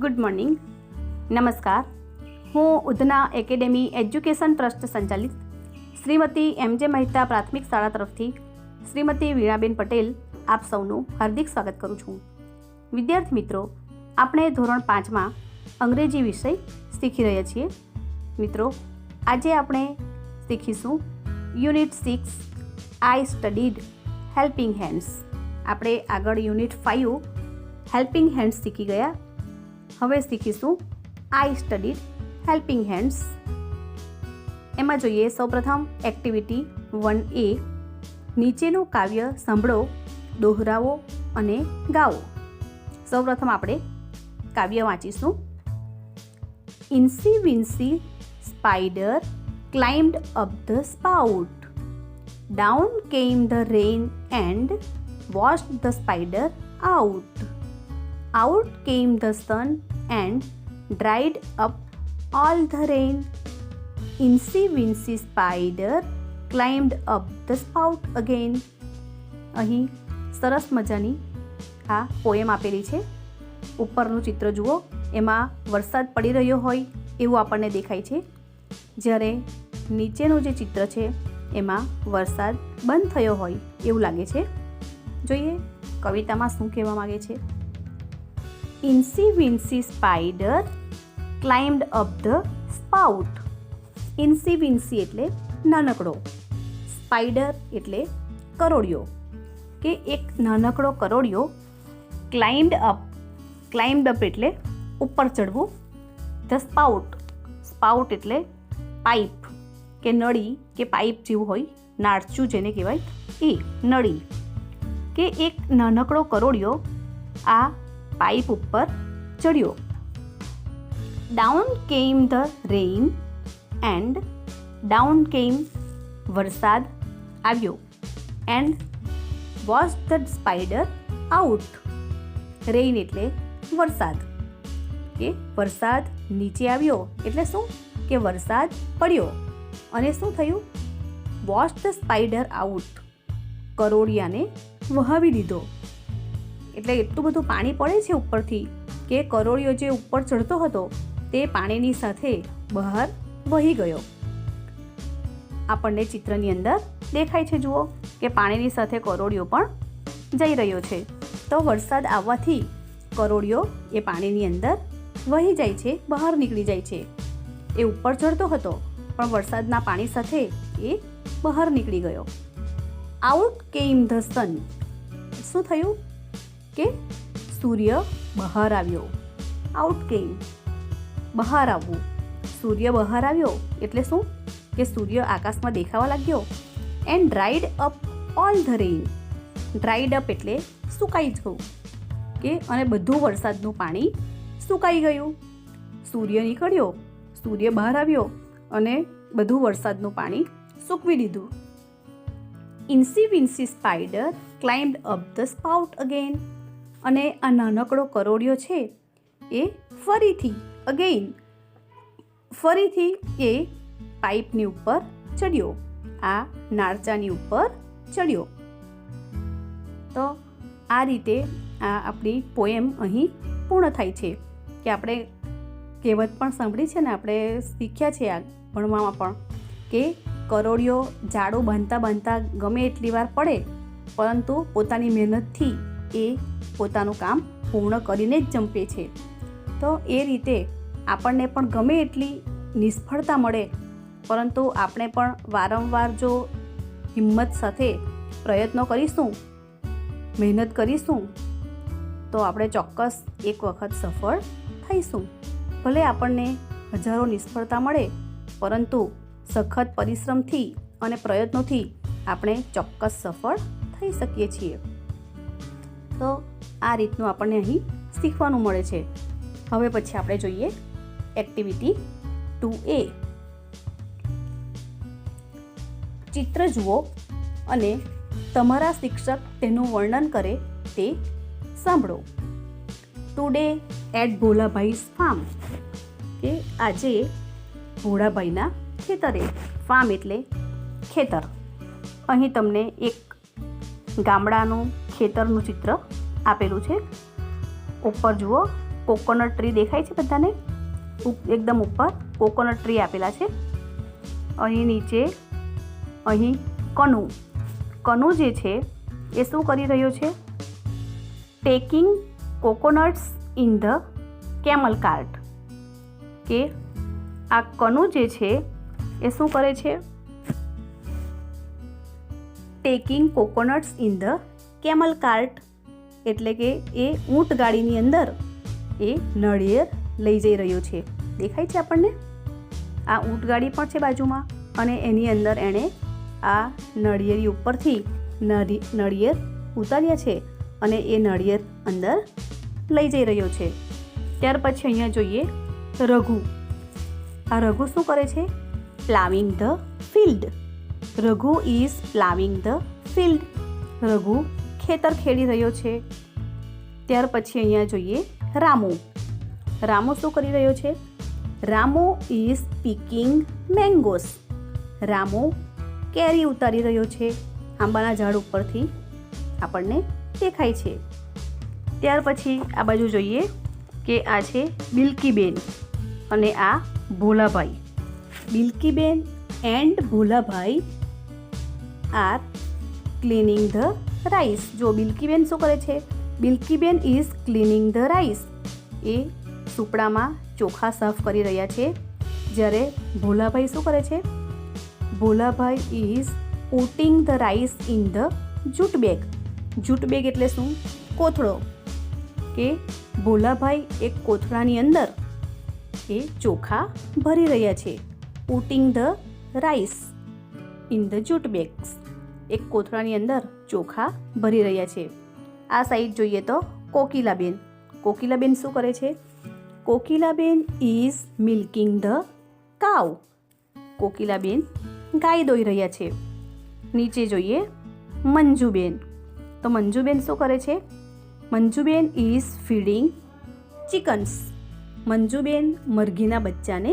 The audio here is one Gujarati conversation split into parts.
ગુડ મોર્નિંગ, નમસ્કાર. હું ઉધના એકેડેમી એજ્યુકેશન ટ્રસ્ટ સંચાલિત શ્રીમતી એમ.જે. મહેતા પ્રાથમિક શાળા તરફથી શ્રીમતી વીણાબેન પટેલ આપ સૌનું હાર્દિક સ્વાગત કરું છું. વિદ્યાર્થી મિત્રો, આપણે ધોરણ 5માં અંગ્રેજી વિષય શીખી રહ્યા છીએ. મિત્રો, આજે આપણે શીખીશું યુનિટ 6 આઈ સ્ટડીડ હેલ્પિંગ હેન્ડ્સ. આપણે આગળ યુનિટ 5 હેલ્પિંગ હેન્ડ્સ શીખી ગયા. હવે શીખીશું આઈ સ્ટડીડ હેલ્પિંગ હેન્ડ્સ. એમાં જોઈએ સૌપ્રથમ એક્ટિવિટી 1A. નીચેનું કાવ્ય સાંભળો, દોહરાવો અને ગાઓ. સૌપ્રથમ આપણે કાવ્ય વાંચીશું. Incy wincy spider climbed up the spout. Down came the rain and washed the spider out. Out came the sun and dried up all the rain. Incy Wincy Spider climbed up the spout again. અહીં સરસ મજાની આ પોએમ આપેલી છે. ઉપરનું ચિત્ર જુઓ, એમાં વરસાદ પડી રહ્યો હોય એવું આપણને દેખાય છે, જ્યારે નીચેનું જે ચિત્ર છે એમાં વરસાદ બંધ થયો હોય એવું લાગે છે. જોઈએ કવિતામાં શું કહેવા માગે છે. ઇન્સી wincy spider climbed up the spout. ઇન્સી Vinci એટલે નાનકડો, સ્પાઈડર એટલે કરોડિયો, કે એક નાનકડો કરોડિયો ક્લાઇમ્ડ અપ એટલે ઉપર ચડવું. ધ સ્પાઉટ, સ્પાઉટ એટલે પાઇપ કે નળી કે પાઇપ જેવું હોય, નાળચું જેને કહેવાય એ નળી, કે એક નાનકડો કરોડિયો આ પાઇપ ઉપર ચડ્યો. ડાઉન કેમ ધ રેઇન એન્ડ ડાઉન કેમ વરસાદ આવ્યો, and wash the spider out. Rain એટલે વરસાદ, કે વરસાદ નીચે આવ્યો એટલે શું કે વરસાદ પડ્યો. અને શું થયું? વોશ ધ સ્પાઈડર આઉટ, કરોડિયાને વહાવી દીધો. એટલે એટલું બધું પાણી પડે છે ઉપરથી કે કરોડિયો જે ઉપર ચડતો હતો તે પાણીની સાથે બહાર વહી ગયો. આપણને ચિત્રની અંદર દેખાય છે, જુઓ કે પાણીની સાથે કરોડિયો પણ જઈ રહ્યો છે. તો વરસાદ આવવાથી કરોડિયો એ પાણીની અંદર વહી જાય છે, બહાર નીકળી જાય છે. એ ઉપર ચડતો હતો પણ વરસાદના પાણી સાથે એ બહાર નીકળી ગયો. આઉટ કેમ ધ સન. શું થયું કે સૂર્ય બહાર આવ્યો. આઉટ કેમ બહાર આવવું. સૂર્ય બહાર આવ્યો એટલે શું કે સૂર્ય આકાશમાં દેખાવા લાગ્યો. And dried up all the rain. Dried up એટલે સુકાઈ જવું, કે અને બધું વરસાદનું પાણી સુકાઈ ગયું. સૂર્ય નીકળ્યો, સૂર્ય બહાર આવ્યો અને બધું વરસાદનું પાણી સૂકવી દીધું. ઇન્સી wincy spider climbed up the spout again. અને આ નાનકડો કરોડિયો છે એ ફરીથી એ પાઇપની ઉપર ચડ્યો, આ નાળચાની ઉપર ચડ્યો. તો આ રીતે આ આપણી પોએમ અહીં પૂર્ણ થાય છે. કે આપણે કહેવત પણ સાંભળી છે ને, આપણે શીખ્યા છે આ ભણવામાં પણ, કે કરોડિયો જાડું બાંધતા ગમે એટલી વાર પડે પરંતુ પોતાની મહેનતથી એ પોતાનું કામ પૂર્ણ કરીને જ જંપે છે. તો એ રીતે આપણને પણ ગમે એટલી નિષ્ફળતા મળે પરંતુ આપણે પણ વારંવાર જો હિંમત સાથે પ્રયત્નો કરીશું, મહેનત કરીશું, તો આપણે ચોક્કસ એક વખત સફળ થઈશું. ભલે આપણને હજારો નિષ્ફળતા મળે પરંતુ સખત પરિશ્રમથી અને પ્રયત્નોથી આપણે ચોક્કસ સફળ થઈ શકીએ છીએ. તો આ રીતનું આપણને અહીં શીખવાનું મળે છે. હવે પછી આપણે જોઈએ એક્ટિવિટી 2A. ચિત્ર જુઓ અને તમારા શિક્ષક તેનું વર્ણન કરે તે સાંભળો. Today at Bholabhai's farm. કે આજે ભોળાભાઈના ખેતરે. ફાર્મ એટલે ખેતર. અહીં તમને એક ગામડાનું ખેતરનું ચિત્ર આપેલું છે. ઉપર જુઓ કોકોનટ ટ્રી દેખાય છે બધાને? એકદમ ઉપર કોકોનટ ટ્રી આપેલા છે. અહીં નીચે અહીં કનુ જે છે એ શું કરી રહ્યો છે? Taking coconuts in the camel cart. કે આ કનુ જે છે એ શું કરે છે? Taking coconuts in the camel cart એટલે કે એ ઊંટ ગાડીની અંદર એ નળિયેર લઈ જઈ રહ્યો છે. દેખાય છે આપણને? આ ઊંટ ગાડી પણ છે બાજુમાં અને એની અંદર એણે આ નળિયેરી ઉપરથી નળિયેર ઉતાર્યા છે અને એ નળિયેર અંદર લઈ જઈ રહ્યો છે. ત્યાર પછી અહીંયા જોઈએ રઘુ. આ રઘુ શું કરે છે? Ploughing the field. Raghu is ploughing the field. Raghu ખેતર ખેડી રહ્યો છે. ત્યાર પછી અહીંયા જોઈએ રામુ. રામુ શું કરી રહ્યો છે? Ramu is picking mangoes. Ramu કેરી ઉતારી રહ્યો છે. આંબાના ઝાડ ઉપરથી આપણને દેખાય છે. ત્યાર પછી આ બાજુ જોઈએ કે આ છે બિલકીબેન અને આ Bholabhai. Bilkiben and Bholabhai are cleaning the rice. જો બિલકીબેન શું કરે છે? Bilkiben is cleaning the rice. એ સુપડામાં ચોખા સાફ કરી રહ્યા છે. જ્યારે ભોલાભાઈ શું કરે છે? Bholabhai is putting the rice in the jute bag. Jute bag એટલે શું? કોથળો. કે ભોલાભાઈ એક કોથળાની અંદર એ ચોખા ભરી રહ્યા છે. Putting the rice in the jute bags. એક કોથળાની અંદર ચોખા ભરી રહ્યા છે. આ સાઈડ જોઈએ તો કોકિલાબેન. કોકિલાબેન શું કરે છે? Kokilaben is milking the cow. Kokilaben ગાય દોઈ રહ્યા છે. નીચે જોઈએ મંજુબેન. તો મંજુબેન શું કરે છે? Manjuben is feeding chickens. Manjuben મરઘીના બચ્ચાને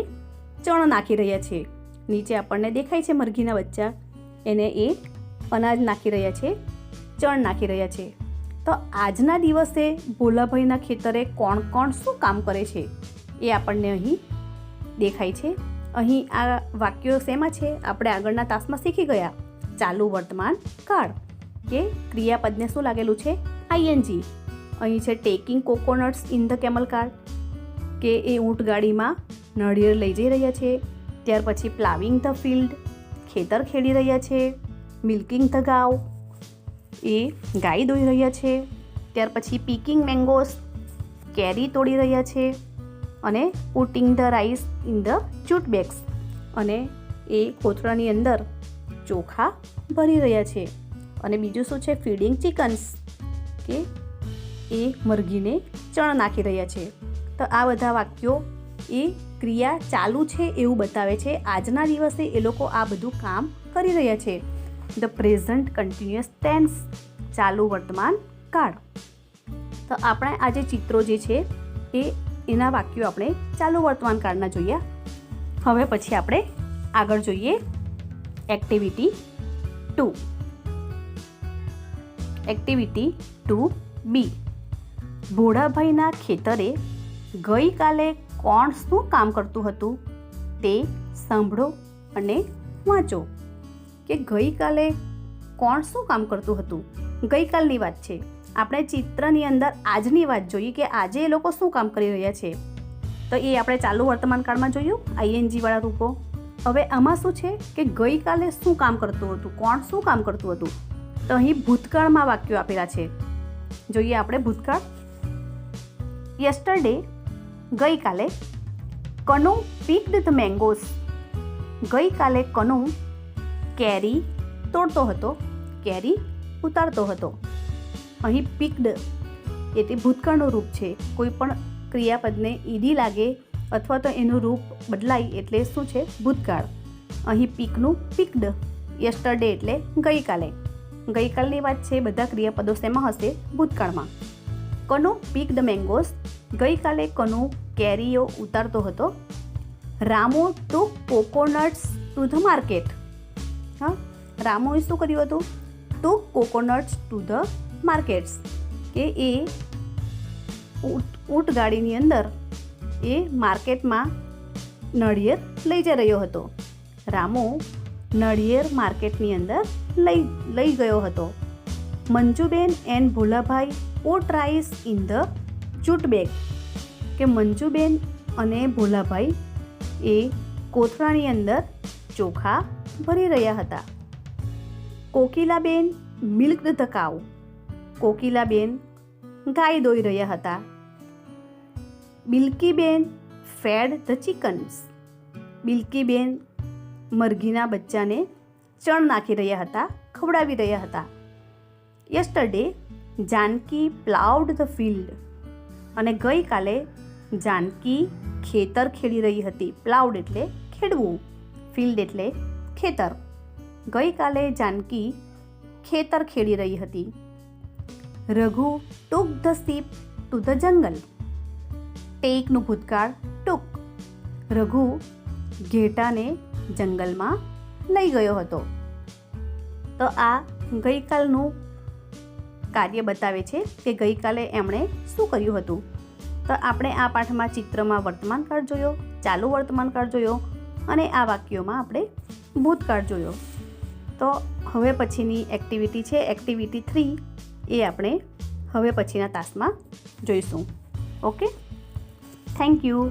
ચણ નાખી રહ્યા છે. નીચે આપણને દેખાય છે મરઘીના બચ્ચા. એને એ અનાજ નાખી રહ્યા છે, ચણ નાખી રહ્યા છે. તો આજના દિવસે ભોલાભાઈના ખેતરે કોણ કોણ શું કામ કરે છે એ આપણને અહીં દેખાય છે. અહીં આ વાક્યો શેમાં છે? આપણે આગળના તાસમાં શીખી ગયા. ચાલુ વર્તમાન કાળ કે ક્રિયાપદને શું લાગેલું છે? આઈએનજી. અહીં છે taking coconuts in the camel cart કે એ ઊંટ ગાડીમાં નળિયેર લઈ જઈ રહ્યા છે. ત્યાર પછી પ્લાવિંગ ધ ફિલ્ડ, ખેતર ખેડી રહ્યા છે. મિલ્કિંગ ધ ગાવ, એ ગાય દોઈ રહ્યા છે. ત્યાર પછી પીકિંગ મેંગોસ, કેરી તોડી રહ્યા છે. અને putting the rice in the jute bags, અને એ કોથળાની અંદર ચોખા ભરી રહ્યા છે. અને બીજું શું છે? ફીડિંગ ચિકન્સ, કે એ મરઘીને ચણ નાખી રહ્યા છે. તો આ બધા વાક્યો એ ક્રિયા ચાલુ છે એવું બતાવે છે. આજના દિવસે એ લોકો આ બધું કામ કરી રહ્યા છે. ધ પ્રેઝન્ટ કન્ટિન્યુઅસ ટેન્સ, ચાલુ વર્તમાન કાળ. તો આપણે આ જે ચિત્રો જે છે એના વાક્યો આપણે ચાલુ વર્તમાન કાળના જોયા. હવે પછી આપણે આગળ જોઈએ એક્ટિવિટી 2. Activity 2B. ભોળાભાઈના ખેતરે ગઈકાલે કોણ શું કામ કરતું હતું તે સાંભળો અને વાંચો. કે ગઈકાલે કોણ શું કામ કરતું હતું? ગઈકાલની વાત છે. આપણે ચિત્રની અંદર આજની વાત જોઈએ કે આજે એ લોકો શું કામ કરી રહ્યા છે. તો એ આપણે ચાલુ વર્તમાન કાળમાં જોયું આઈએનજી વાળા રૂપો. હવે આમાં શું છે કે ગઈકાલે શું કામ કરતું હતું, કોણ શું કામ કરતું હતું? તો અહીં ભૂતકાળમાં વાક્યો આપેલા છે. જોઈએ આપણે ભૂતકાળ. યસ્ટરડે, ગઈકાલે, કનુ પીક્ડ ધ મેંગોસ. ગઈકાલે કનુ કેરી તોડતો હતો, કેરી ઉતારતો હતો. અહીં પીક્ડ એટલે ભૂતકાળનું રૂપ છે. કોઈ પણ ક્રિયાપદને ઈડી લાગે અથવા તો એનું રૂપ બદલાય એટલે શું છે? ભૂતકાળ. અહીં પીકનું પીક્ડ. યસ્ટરડે એટલે ગઈકાલે. ગઈકાલની વાત છે. બધા ક્રિયાપદો શેમાં હશે? ભૂતકાળમાં. કનુ પીક્ડ મેંગોસ, ગઈકાલે કનુ કેરીઓ ઉતારતો હતો. રામુ ટુક કોકોનટ્સ ટુ ધ માર્કેટ. હા, રામુએ શું કર્યું હતું? ટુક કોકોનટ્સ ટુ ધ માર્કેટ્સ, કે એ ઊંટ ગાડીની અંદર એ માર્કેટમાં નળિયેર લઈ જઈ રહ્યો હતો. રામુ નળિયેર માર્કેટની અંદર લઈ ગયો હતો. Manjuben and Bholabhai put rice in the jute bag, કે મંજુબેન અને ભોલાભાઈ એ કોથળાની અંદર ચોખા ભરી રહ્યા હતા. Kokilaben milk the cow, Kokilaben ગાય દોઈ રહ્યા હતા. Bilkiben fed the chickens, Bilkiben મરઘીના બચ્ચાને ચણ નાખી રહ્યા હતા, ખવડાવી રહ્યા હતા. Yesterday Janaki ploughed the field, અને ગઈકાલે જાનકી ખેતર ખેડી રહી હતી. પ્લાઉડ એટલે ખેડવું, ફિલ્ડ એટલે ખેતર. ગઈકાલે જાનકી ખેતર ખેડી રહી હતી. Raghu took the sheep to the jungle, ટેકનું ભૂતકાળ ટુક. રઘુ ઘેટાને જંગલમાં લઈ ગયો હતો. તો આ ગઈકાલનું કાર્ય બતાવે છે કે ગઈકાલે એમણે શું કર્યું હતું. તો આપણે આ પાઠમાં ચિત્રમાં વર્તમાનકાળ જોયો, ચાલુ વર્તમાનકાળ જોયો, અને આ વાક્યોમાં આપણે ભૂતકાળ જોયો. તો હવે પછીની એક્ટિવિટી છે એક્ટિવિટી 3, એ આપણે હવે પછીના તાસમાં જોઈશું. Okay, thank you.